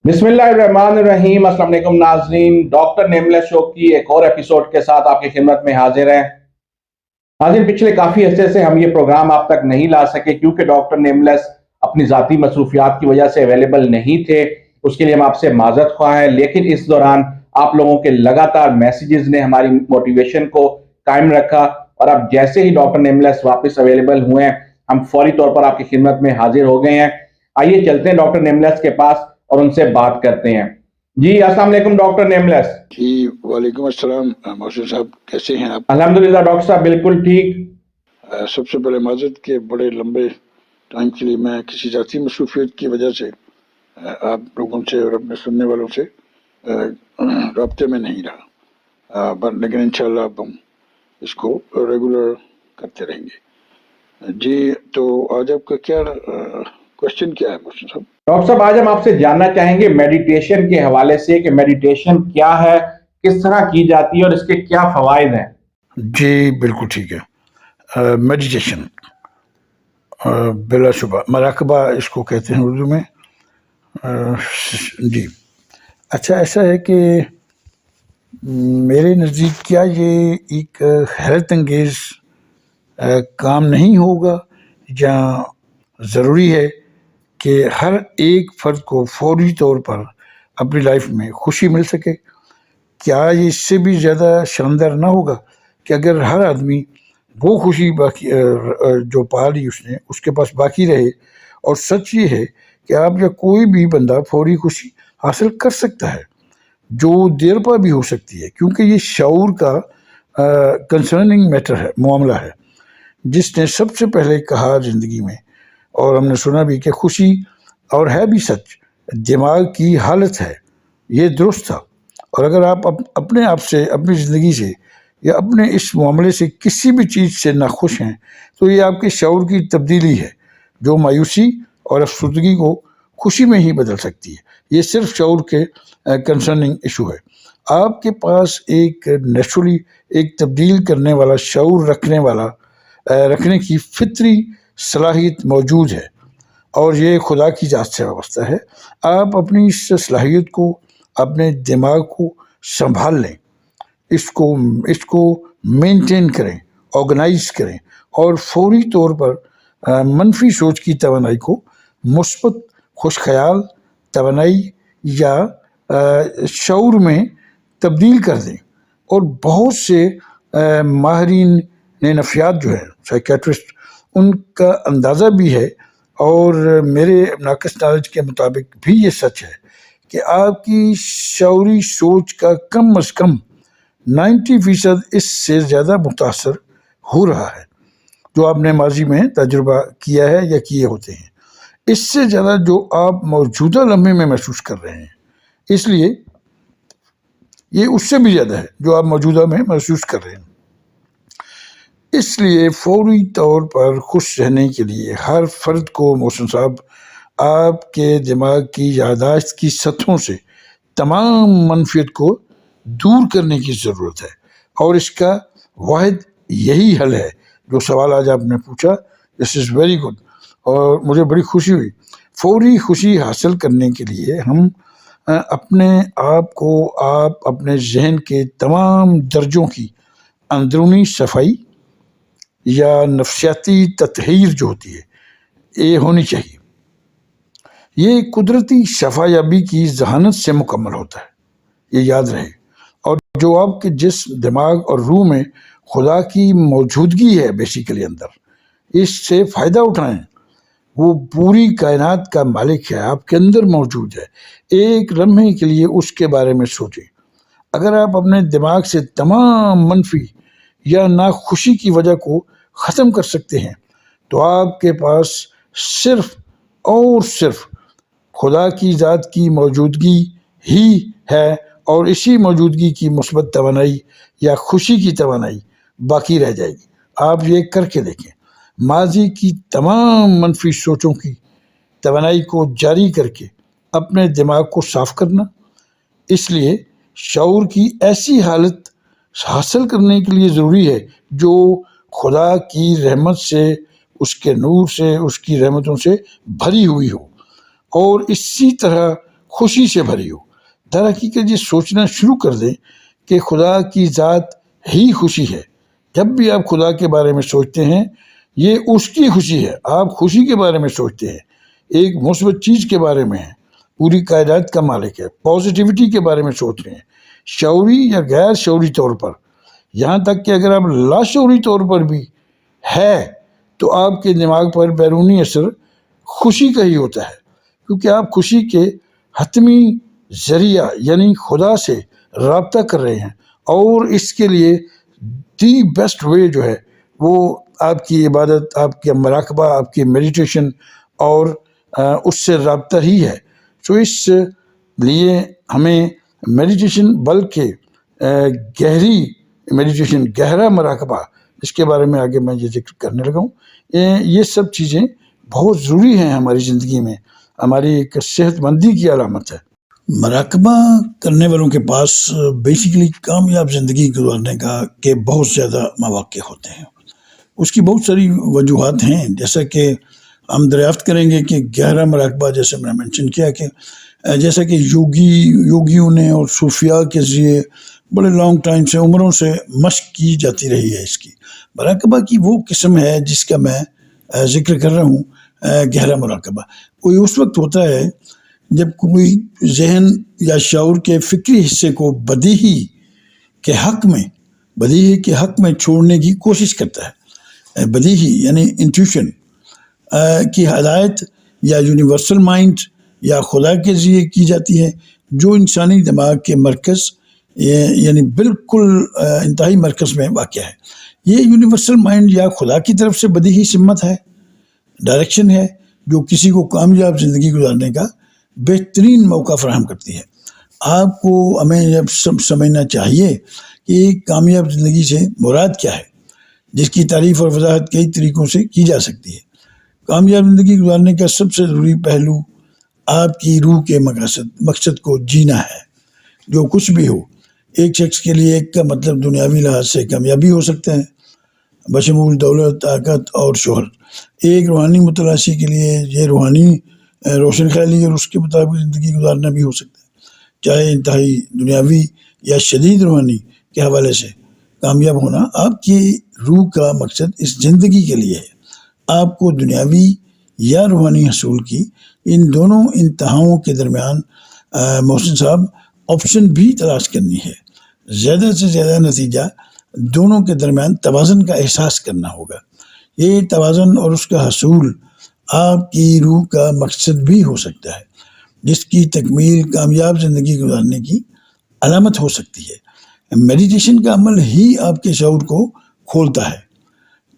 بسم اللہ الرحمن الرحیم۔ السلام علیکم ناظرین، ڈاکٹر نیملیس شو کی ایک اور ایپیسوڈ کے ساتھ آپ کی خدمت میں حاضر ہیں۔ ناظرین، پچھلے کافی عرصے سے ہم یہ پروگرام آپ تک نہیں لا سکے کیونکہ ڈاکٹر نیملیس اپنی ذاتی مصروفیات کی وجہ سے اویلیبل نہیں تھے۔ اس کے لیے ہم آپ سے معذرت خواہ ہیں، لیکن اس دوران آپ لوگوں کے لگاتار میسیجز نے ہماری موٹیویشن کو قائم رکھا، اور اب جیسے ہی ڈاکٹر نیملیس واپس اویلیبل ہوئے ہیں ہم فوری طور پر آپ کی خدمت میں حاضر ہو گئے ہیں۔ آئیے چلتے ہیں ڈاکٹر نیملیس کے پاس اور ان سے بات کرتے ہیں۔ جی السلام علیکم ڈاکٹر نیملیس۔ جی وعلیکم السلام محسن صاحب، کیسے ہیں آپ؟ الحمدللہ ڈاکٹر صاحب بالکل ٹھیک۔ سب سے پہلے معذرت کہ بڑے لمبے ٹائم کے لیے میں کسی ذاتی مصروفیت کی وجہ سے آپ لوگوں سے اور اپنے سننے والوں سے رابطے میں نہیں رہا، لیکن انشاءاللہ اب ہم اس کو ریگولر کرتے رہیں گے۔ جی تو آج آپ کا کیا کوشچن کیا ہے محسن صاحب؟ ڈاکٹر صاحب آج ہم آپ سے جاننا چاہیں گے میڈیٹیشن کے حوالے سے کہ میڈیٹیشن کیا ہے، کس طرح کی جاتی ہے اور اس کے کیا فوائد ہیں۔ جی بالکل ٹھیک ہے۔ میڈیٹیشن بلا شبہ مراقبہ اس کو کہتے ہیں اردو میں۔ جی اچھا، ایسا ہے کہ میرے نزدیک کیا یہ ایک حیرت انگیز کام نہیں ہوگا، جہاں ضروری ہے کہ ہر ایک فرد کو فوری طور پر اپنی لائف میں خوشی مل سکے؟ کیا یہ اس سے بھی زیادہ شاندار نہ ہوگا کہ اگر ہر آدمی وہ خوشی باقی جو پا لی اس نے اس کے پاس باقی رہے؟ اور سچ یہ ہے کہ آپ یا کوئی بھی بندہ فوری خوشی حاصل کر سکتا ہے، جو دیر پا بھی ہو سکتی ہے، کیونکہ یہ شعور کا کنسرننگ میٹر ہے، معاملہ ہے، جس نے سب سے پہلے کہا زندگی میں، اور ہم نے سنا بھی کہ خوشی، اور ہے بھی سچ، دماغ کی حالت ہے۔ یہ درست تھا، اور اگر آپ اپنے آپ سے، اپنی زندگی سے یا اپنے اس معاملے سے کسی بھی چیز سے ناخوش ہیں تو یہ آپ کے شعور کی تبدیلی ہے، جو مایوسی اور افسردگی کو خوشی میں ہی بدل سکتی ہے۔ یہ صرف شعور کے کنسرننگ ایشو ہے۔ آپ کے پاس ایک نیچرلی ایک تبدیل کرنے والا شعور رکھنے کی فطری صلاحیت موجود ہے، اور یہ خدا کی ذات سے وابستہ ہے۔ آپ اپنی اس صلاحیت کو، اپنے دماغ کو سنبھال لیں، اس کو مینٹین کریں، آرگنائز کریں، اور فوری طور پر منفی سوچ کی توانائی کو مثبت خوش خیال توانائی یا شعور میں تبدیل کر دیں۔ اور بہت سے ماہرین نفسیات جو ہیں، سائیکیٹرسٹ، ان کا اندازہ بھی ہے، اور میرے ناقص نالج کے مطابق بھی یہ سچ ہے کہ آپ کی شعوری سوچ کا کم از کم 90% اس سے زیادہ متاثر ہو رہا ہے، جو آپ نے ماضی میں تجربہ کیا ہے یا کیے ہوتے ہیں، اس سے زیادہ جو آپ موجودہ لمحے میں محسوس کر رہے ہیں۔ اس لیے یہ اس سے بھی زیادہ ہے جو آپ موجودہ میں محسوس کر رہے ہیں۔ اس لیے فوری طور پر خوش رہنے کے لیے ہر فرد کو محسن صاحب آپ کے دماغ کی یادداشت کی سطحوں سے تمام منفیت کو دور کرنے کی ضرورت ہے، اور اس کا واحد یہی حل ہے جو سوال آج آپ نے پوچھا۔ دس از ویری گڈ، اور مجھے بڑی خوشی ہوئی۔ فوری خوشی حاصل کرنے کے لیے ہم اپنے آپ کو، آپ اپنے ذہن کے تمام درجوں کی اندرونی صفائی یا نفسیاتی تطہیر جو ہوتی ہے یہ ہونی چاہیے۔ یہ قدرتی شفا یابی کی ذہانت سے مکمل ہوتا ہے، یہ یاد رہے۔ اور جو آپ کے جسم، دماغ اور روح میں خدا کی موجودگی ہے بیسیکلی اندر، اس سے فائدہ اٹھائیں۔ وہ پوری کائنات کا مالک ہے، آپ کے اندر موجود ہے۔ ایک لمحے کے لیے اس کے بارے میں سوچیں۔ اگر آپ اپنے دماغ سے تمام منفی یا ناخوشی کی وجہ کو ختم کر سکتے ہیں تو آپ کے پاس صرف اور صرف خدا کی ذات کی موجودگی ہی ہے، اور اسی موجودگی کی مثبت توانائی یا خوشی کی توانائی باقی رہ جائے گی۔ آپ یہ کر کے دیکھیں، ماضی کی تمام منفی سوچوں کی توانائی کو جاری کر کے اپنے دماغ کو صاف کرنا۔ اس لیے شعور کی ایسی حالت حاصل کرنے کے لیے ضروری ہے جو خدا کی رحمت سے، اس کے نور سے، اس کی رحمتوں سے بھری ہوئی ہو، اور اسی طرح خوشی سے بھری ہو۔ در حقیقت یہ سوچنا شروع کر دیں کہ خدا کی ذات ہی خوشی ہے۔ جب بھی آپ خدا کے بارے میں سوچتے ہیں یہ اس کی خوشی ہے، آپ خوشی کے بارے میں سوچتے ہیں، ایک مثبت چیز کے بارے میں ہے، پوری کائنات کا مالک ہے، پازیٹیوٹی کے بارے میں سوچ رہے ہیں، شعوری یا غیر شعوری طور پر، یہاں تک کہ اگر آپ لاشعوری طور پر بھی ہے تو آپ کے دماغ پر بیرونی اثر خوشی کا ہی ہوتا ہے، کیونکہ آپ خوشی کے حتمی ذریعہ یعنی خدا سے رابطہ کر رہے ہیں، اور اس کے لیے دی بیسٹ وے جو ہے وہ آپ کی عبادت، آپ کا مراقبہ، آپ کی میڈیٹیشن اور اس سے رابطہ ہی ہے۔ تو اس لیے ہمیں میڈیٹیشن بلکہ گہری میڈیٹیشن، گہرا مراقبہ، اس کے بارے میں آگے میں یہ ذکر کرنے لگا ہوں، یہ سب چیزیں بہت ضروری ہیں ہماری زندگی میں، ہماری ایک صحت مندی کی علامت ہے۔ مراقبہ کرنے والوں کے پاس بیسیکلی کامیاب زندگی گزارنے کا کے بہت زیادہ مواقع ہوتے ہیں۔ اس کی بہت ساری وجوہات ہیں، جیسا کہ ہم دریافت کریں گے کہ گہرا مراقبہ، جیسے میں نے مینشن کیا کہ جیسا کہ یوگیوں نے اور صوفیاء کے ذریعے بڑے لانگ ٹائم سے، عمروں سے مشق کی جاتی رہی ہے۔ اس کی مراقبہ کی وہ قسم ہے جس کا میں ذکر کر رہا ہوں، گہرا مراقبہ کوئی اس وقت ہوتا ہے جب کوئی ذہن یا شعور کے فکری حصے کو بدیہی کے حق میں چھوڑنے کی کوشش کرتا ہے۔ بدیہی یعنی انٹیوشن کی ہدایت یا یونیورسل مائنڈ یا خدا کے ذریعے کی جاتی ہے، جو انسانی دماغ کے مرکز یعنی بالکل انتہائی مرکز میں واقع ہے۔ یہ یونیورسل مائنڈ یا خدا کی طرف سے بدیہی سمت ہے، ڈائریکشن ہے، جو کسی کو کامیاب زندگی گزارنے کا بہترین موقع فراہم کرتی ہے۔ آپ کو ہمیں اب سمجھنا چاہیے کہ کامیاب زندگی سے مراد کیا ہے، جس کی تعریف اور وضاحت کئی طریقوں سے کی جا سکتی ہے۔ کامیاب زندگی گزارنے کا سب سے ضروری پہلو آپ کی روح کے مقصد کو جینا ہے۔ جو کچھ بھی ہو، ایک شخص کے لیے ایک کا مطلب دنیاوی لحاظ سے کامیابی ہو سکتا ہے، بشمول دولت، طاقت اور شہرت۔ ایک روحانی متلاشی کے لیے یہ روحانی روشن خیالی اور اس کے مطابق زندگی گزارنا بھی ہو سکتا ہے۔ چاہے انتہائی دنیاوی یا شدید روحانی کے حوالے سے کامیاب ہونا آپ کی روح کا مقصد اس زندگی کے لیے ہے۔ آپ کو دنیاوی یا روحانی حصول کی ان دونوں انتہاؤں کے درمیان محسن صاحب آپشن بھی تلاش کرنی ہے۔ زیادہ سے زیادہ نتیجہ دونوں کے درمیان توازن کا احساس کرنا ہوگا۔ یہ توازن اور اس کا حصول آپ کی روح کا مقصد بھی ہو سکتا ہے، جس کی تکمیل کامیاب زندگی گزارنے کی علامت ہو سکتی ہے۔ میڈیٹیشن کا عمل ہی آپ کے شعور کو کھولتا ہے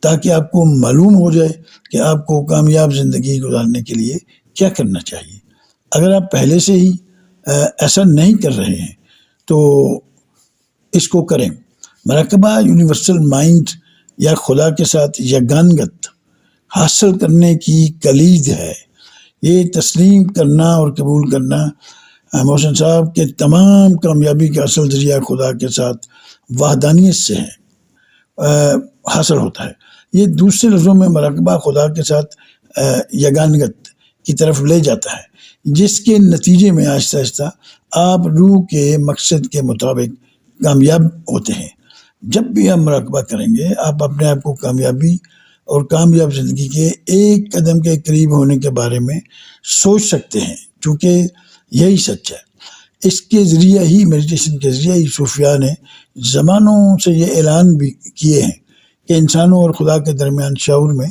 تاکہ آپ کو معلوم ہو جائے کہ آپ کو کامیاب زندگی گزارنے کے لیے کیا کرنا چاہیے۔ اگر آپ پہلے سے ہی ایسا نہیں کر رہے ہیں تو اس کو کریں۔ مراقبہ یونیورسل مائنڈ یا خدا کے ساتھ یگانگت حاصل کرنے کی کلید ہے۔ یہ تسلیم کرنا اور قبول کرنا محسن صاحب کے تمام کامیابی کا اصل ذریعہ خدا کے ساتھ وحدانیت سے ہے حاصل ہوتا ہے۔ یہ دوسرے لفظوں میں مراقبہ خدا کے ساتھ یگانگت کی طرف لے جاتا ہے، جس کے نتیجے میں آہستہ آہستہ آپ روح کے مقصد کے مطابق کامیاب ہوتے ہیں۔ جب بھی آپ مراقبہ کریں گے آپ اپنے آپ کو کامیابی اور کامیاب زندگی کے ایک قدم کے قریب ہونے کے بارے میں سوچ سکتے ہیں، چونکہ یہی سچ ہے۔ اس کے ذریعہ ہی، میڈیٹیشن کے ذریعہ ہی صوفیاء نے زمانوں سے یہ اعلان بھی کیے ہیں کہ انسانوں اور خدا کے درمیان شعور میں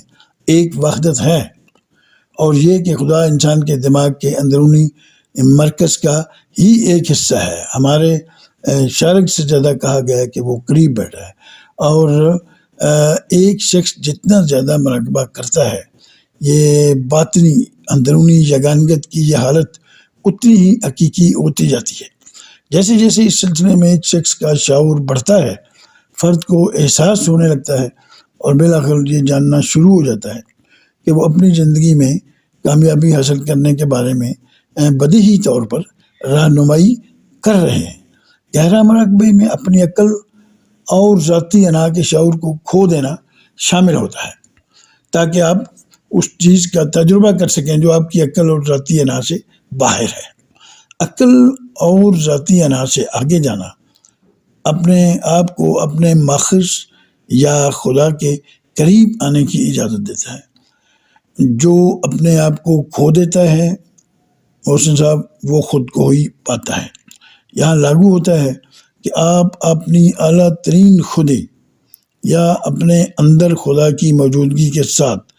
ایک وحدت ہے، اور یہ کہ خدا انسان کے دماغ کے اندرونی مرکز کا ہی ایک حصہ ہے۔ ہمارے شارک سے زیادہ کہا گیا ہے کہ وہ قریب بیٹھا ہے، اور ایک شخص جتنا زیادہ مراقبہ کرتا ہے، یہ باطنی اندرونی یگانگت کی یہ حالت اتنی ہی حقیقی ہوتی جاتی ہے۔ جیسے جیسے اس سلسلے میں ایک شخص کا شعور بڑھتا ہے، فرد کو احساس ہونے لگتا ہے اور بالآخر یہ جاننا شروع ہو جاتا ہے کہ وہ اپنی زندگی میں کامیابی حاصل کرنے کے بارے میں بدیہی طور پر رہنمائی کر رہے ہیں۔ گہرا مراقبے میں اپنی عقل اور ذاتی انا کے شعور کو کھو دینا شامل ہوتا ہے، تاکہ آپ اس چیز کا تجربہ کر سکیں جو آپ کی عقل اور ذاتی انا سے باہر ہے۔ عقل اور ذاتی انا سے آگے جانا اپنے آپ کو اپنے ماخذ یا خدا کے قریب آنے کی اجازت دیتا ہے۔ جو اپنے آپ کو کھو دیتا ہے محسن صاحب وہ خود کو ہی پاتا ہے۔ یہاں لاگو ہوتا ہے کہ آپ اپنی اعلیٰ ترین خودی یا اپنے اندر خدا کی موجودگی کے ساتھ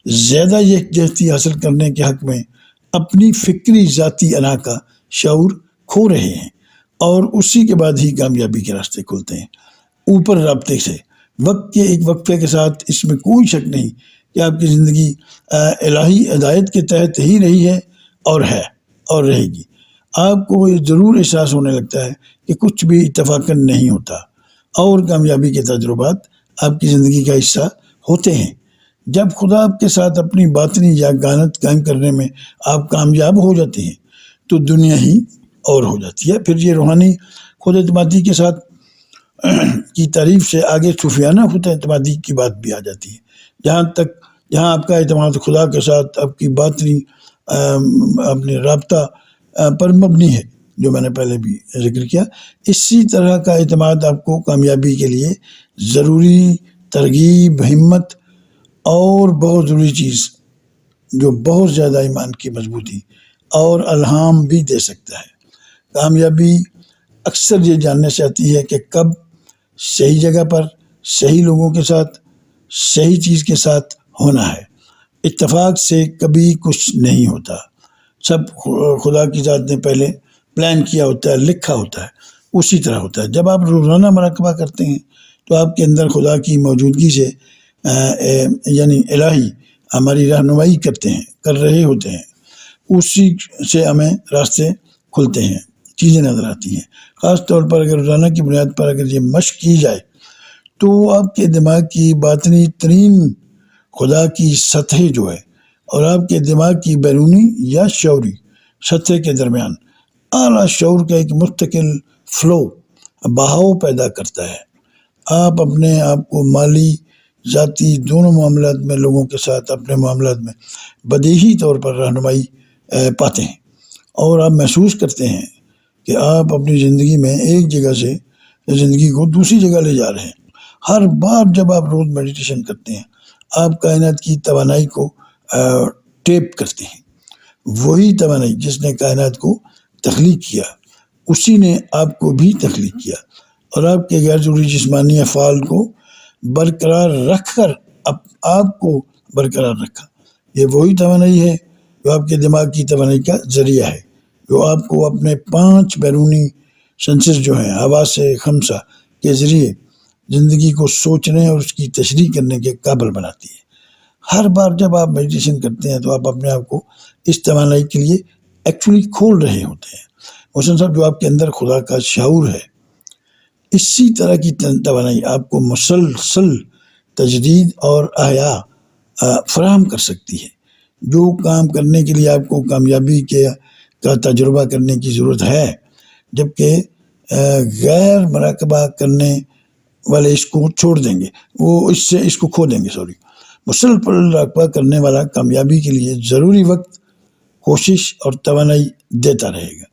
زیادہ یکجہتی حاصل کرنے کے حق میں اپنی فکری ذاتی انا کا شعور کھو رہے ہیں، اور اسی کے بعد ہی کامیابی کے راستے کھلتے ہیں۔ اوپر رابطے سے وقت کے ایک وقفے کے ساتھ اس میں کوئی شک نہیں کہ آپ کی زندگی الہی ہدایت کے تحت ہی رہی ہے اور رہے گی۔ آپ کو یہ ضرور احساس ہونے لگتا ہے کہ کچھ بھی اتفاقاً نہیں ہوتا، اور کامیابی کے تجربات آپ کی زندگی کا حصہ ہوتے ہیں۔ جب خدا آپ کے ساتھ اپنی باطنی یگانت قائم کرنے میں آپ کامیاب ہو جاتے ہیں تو دنیا ہی اور ہو جاتی ہے۔ پھر یہ روحانی خود اعتمادی کے ساتھ کی تعریف سے آگے صوفیانہ خود اعتمادی کی بات بھی آ جاتی ہے، جہاں آپ کا اعتماد خدا کے ساتھ آپ کی باطنی اپنے رابطہ پر مبنی ہے، جو میں نے پہلے بھی ذکر کیا۔ اسی طرح کا اعتماد آپ کو کامیابی کے لیے ضروری ترغیب، ہمت اور بہت ضروری چیز جو بہت زیادہ ایمان کی مضبوطی اور الہام بھی دے سکتا ہے۔ کامیابی اکثر یہ جاننے سے آتی ہے کہ کب صحیح جگہ پر صحیح لوگوں کے ساتھ صحیح چیز کے ساتھ ہونا ہے۔ اتفاق سے کبھی کچھ نہیں ہوتا، سب خدا کی ذات نے پہلے پلان کیا ہوتا ہے، لکھا ہوتا ہے، اسی طرح ہوتا ہے۔ جب آپ روزانہ مراقبہ کرتے ہیں تو آپ کے اندر خدا کی موجودگی سے یعنی الہی ہماری رہنمائی کر رہے ہوتے ہیں، اسی سے ہمیں راستے کھلتے ہیں، چیزیں نظر آتی ہیں۔ خاص طور پر اگر روزانہ کی بنیاد پر اگر یہ مشق کی جائے تو آپ کے دماغ کی باطنی ترین خدا کی سطح جو ہے اور آپ کے دماغ کی بیرونی یا شعوری سطح کے درمیان اعلیٰ شعور کا ایک مستقل فلو بہاؤ پیدا کرتا ہے۔ آپ اپنے آپ کو مالی، ذاتی دونوں معاملات میں لوگوں کے ساتھ اپنے معاملات میں بدیہی طور پر رہنمائی پاتے ہیں، اور آپ محسوس کرتے ہیں کہ آپ اپنی زندگی میں ایک جگہ سے زندگی کو دوسری جگہ لے جا رہے ہیں۔ ہر بار جب آپ روز میڈیٹیشن کرتے ہیں آپ کائنات کی توانائی کو ٹیپ کرتے ہیں۔ وہی توانائی جس نے کائنات کو تخلیق کیا اسی نے آپ کو بھی تخلیق کیا، اور آپ کے غیر ضروری جسمانی افعال کو برقرار رکھ کر آپ کو برقرار رکھا۔ یہ وہی توانائی ہے جو آپ کے دماغ کی توانائی کا ذریعہ ہے، جو آپ کو اپنے 5 بیرونی سینسز جو ہیں حواس خمسہ کے ذریعے زندگی کو سوچنے اور اس کی تشریح کرنے کے قابل بناتی ہے۔ ہر بار جب آپ میڈیٹیشن کرتے ہیں تو آپ اپنے آپ کو اس توانائی کے لیے ایکچولی کھول رہے ہوتے ہیں۔ حسن صاحب، جو آپ کے اندر خدا کا شعور ہے، اسی طرح کی توانائی آپ کو مسلسل تجدید اور احیاء فراہم کر سکتی ہے۔ جو کام کرنے کے لیے آپ کو کامیابی کا تجربہ کرنے کی ضرورت ہے، جبکہ غیر مراقبہ کرنے والے اس کو چھوڑ دیں گے، وہ اس کو کھو دیں گے۔ مسلسل مراقبہ کرنے والا کامیابی کے لیے ضروری وقت، کوشش اور توانائی دیتا رہے گا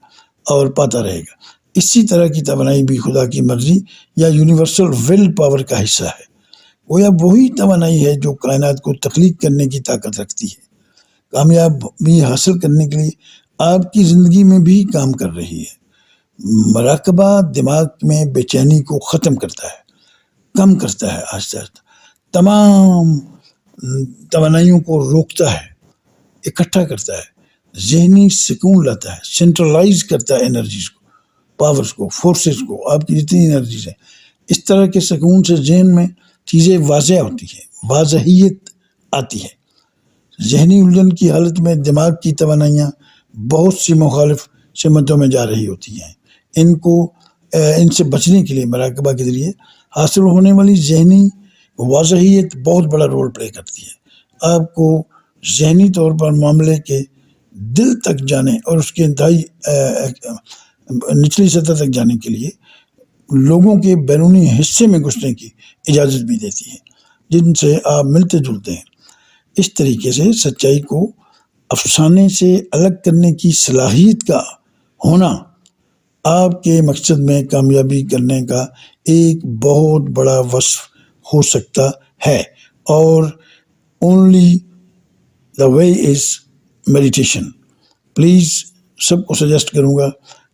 اور پاتا رہے گا۔ اسی طرح کی توانائی بھی خدا کی مرضی یا یونیورسل ول پاور کا حصہ ہے۔ گویا وہی توانائی ہے جو کائنات کو تخلیق کرنے کی طاقت رکھتی ہے۔ کامیابی حاصل کرنے کے لیے آپ کی زندگی میں بھی کام کر رہی ہے۔ مراقبہ دماغ میں بے چینی کو ختم کرتا ہے، کم کرتا ہے، آہستہ آہستہ تمام توانائیوں کو روکتا ہے، اکٹھا کرتا ہے، ذہنی سکون لاتا ہے، سینٹرلائز کرتا ہے انرجیز کو، پاورز کو، فورسز کو، آپ کی جتنی انرجیز ہیں۔ اس طرح کے سکون سے ذہن میں چیزیں واضح ہوتی ہیں، واضحیت آتی ہے۔ ذہنی الجھن کی حالت میں دماغ کی توانائیاں بہت سی مخالف سمتوں میں جا رہی ہوتی ہیں۔ ان سے بچنے کے لیے مراقبہ کے ذریعے حاصل ہونے والی ذہنی واضحیت بہت بڑا رول پلے کرتی ہے۔ آپ کو ذہنی طور پر معاملے کے دل تک جانے اور اس کے انتہائی نچلی سطح تک جانے کے لیے لوگوں کے بیرونی حصے میں گھسنے کی اجازت بھی دیتی ہے جن سے آپ ملتے جلتے ہیں۔ اس طریقے سے سچائی کو افسانے سے الگ کرنے کی صلاحیت کا ہونا آپ کے مقصد میں کامیابی کرنے کا ایک بہت بڑا وصف ہو سکتا ہے، اور only the way is meditation. Please سب کو سجیسٹ کروں گا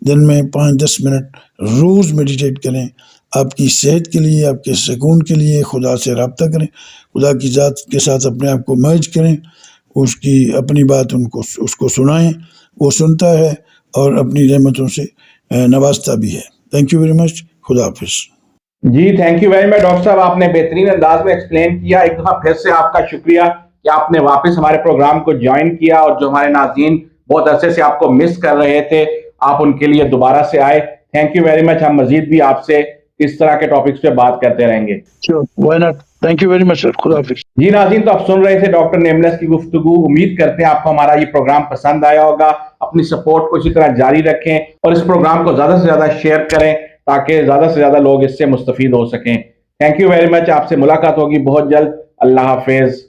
دن میں 5-10 منٹ روز میڈیٹیٹ کریں، آپ کی صحت کے لیے، آپ کے سکون کے لیے۔ خدا سے رابطہ کریں، خدا کی ذات کے ساتھ اپنے آپ کو مرج کریں، اس کی اپنی بات اس کو سنائیں، وہ سنتا ہے اور اپنی رحمتوں سے نوازتا بھی ہے۔ تھینک یو ویری مچ، خدا حافظ۔ جی thank you very much doctor صاحب، آپ نے بہترین انداز میں ایکسپلین کیا۔ ایک دفعہ پھر سے آپ کا شکریہ کہ آپ نے واپس ہمارے پروگرام کو جوائن کیا، اور جو ہمارے ناظرین بہت عرصے سے آپ کو مس کر رہے تھے، آپ ان کے لیے دوبارہ سے آئے۔ تھینک یو ویری مچ، ہم مزید بھی آپ سے اس طرح کے ٹاپکس پہ بات کرتے رہیں گے۔ Why not, thank you very much sir, خدا حافظ۔ جی ناظرین، تو آپ سن رہے تھے ڈاکٹر نیملیس کی گفتگو۔ امید کرتے ہیں آپ کو ہمارا یہ پروگرام پسند آیا ہوگا۔ اپنی سپورٹ کو اسی طرح جاری رکھیں، اور اس پروگرام کو زیادہ سے زیادہ شیئر کریں تاکہ زیادہ سے زیادہ لوگ اس سے مستفید ہو سکیں۔ تھینک یو ویری مچ، آپ سے ملاقات ہوگی بہت جلد۔ اللہ حافظ۔